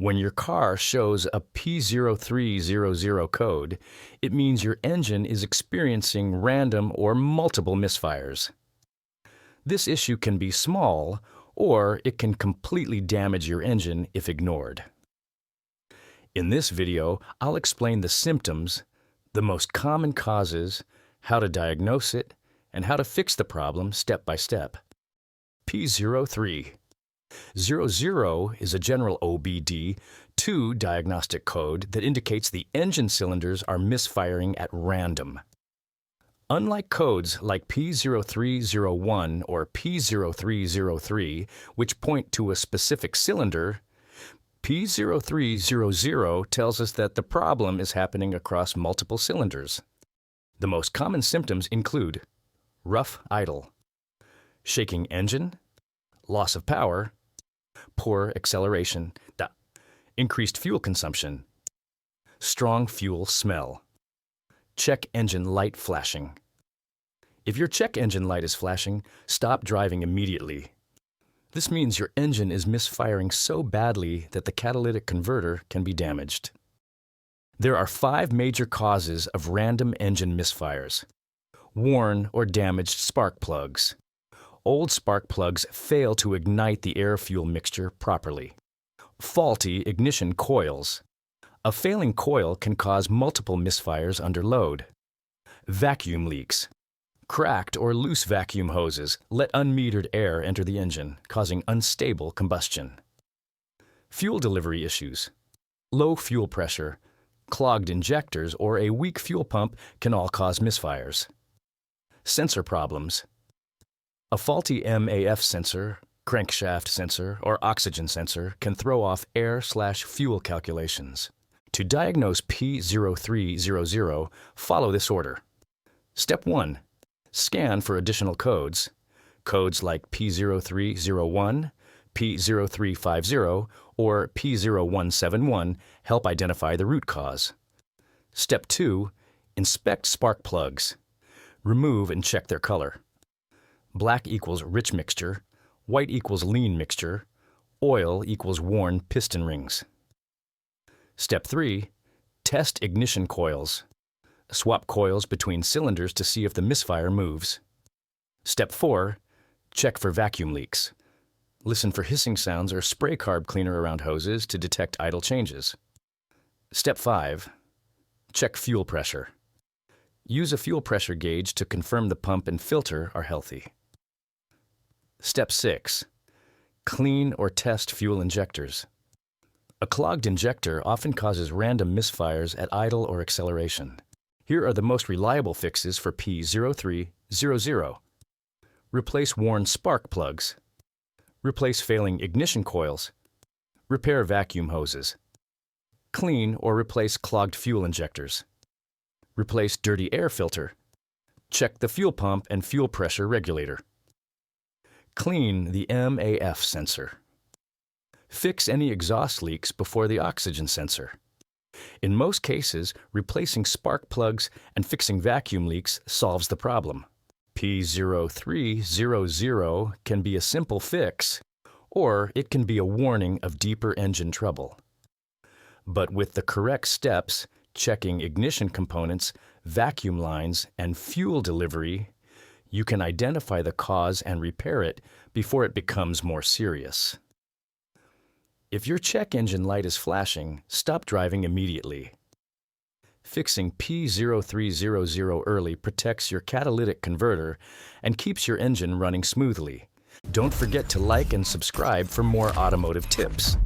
When your car shows a P0300 code, it means your engine is experiencing random or multiple misfires. This issue can be small, or it can completely damage your engine if ignored. In this video, I'll explain the symptoms, the most common causes, how to diagnose it, and how to fix the problem step by step. P0300 is a general OBD2 diagnostic code that indicates the engine cylinders are misfiring at random. Unlike codes like P0301 or P0303, which point to a specific cylinder, P0300 tells us that the problem is happening across multiple cylinders. The most common symptoms include rough idle, shaking engine, loss of power, poor acceleration, increased fuel consumption, strong fuel smell, check engine light flashing. If your check engine light is flashing, stop driving immediately. This means your engine is misfiring so badly that the catalytic converter can be damaged. There are 5 major causes of random engine misfires. Worn or damaged spark plugs. Old spark plugs fail to ignite the air-fuel mixture properly. Faulty ignition coils. A failing coil can cause multiple misfires under load. Vacuum leaks. Cracked or loose vacuum hoses let unmetered air enter the engine, causing unstable combustion. Fuel delivery issues. Low fuel pressure, clogged injectors, or a weak fuel pump can all cause misfires. Sensor problems. A faulty MAF sensor, crankshaft sensor, or oxygen sensor can throw off air/fuel calculations. To diagnose P0300, follow this order. Step 1. Scan for additional codes. Codes like P0301, P0350, or P0171 help identify the root cause. Step 2. Inspect spark plugs. Remove and check their color. Black equals rich mixture, white equals lean mixture, oil equals worn piston rings. Step 3. Test ignition coils. Swap coils between cylinders to see if the misfire moves. Step 4. Check for vacuum leaks. Listen for hissing sounds or spray carb cleaner around hoses to detect idle changes. Step 5. Check fuel pressure. Use a fuel pressure gauge to confirm the pump and filter are healthy. Step 6. Clean or test fuel injectors. A clogged injector often causes random misfires at idle or acceleration. Here are the most reliable fixes for P0300. Replace worn spark plugs. Replace failing ignition coils. Repair vacuum hoses. Clean or replace clogged fuel injectors. Replace dirty air filter. Check the fuel pump and fuel pressure regulator. Clean the MAF sensor. Fix any exhaust leaks before the oxygen sensor. In most cases, replacing spark plugs and fixing vacuum leaks solves the problem. P0300 can be a simple fix, or it can be a warning of deeper engine trouble. But with the correct steps, checking ignition components, vacuum lines, and fuel delivery, you can identify the cause and repair it before it becomes more serious. If your check engine light is flashing, stop driving immediately. Fixing P0300 early protects your catalytic converter and keeps your engine running smoothly. Don't forget to like and subscribe for more automotive tips.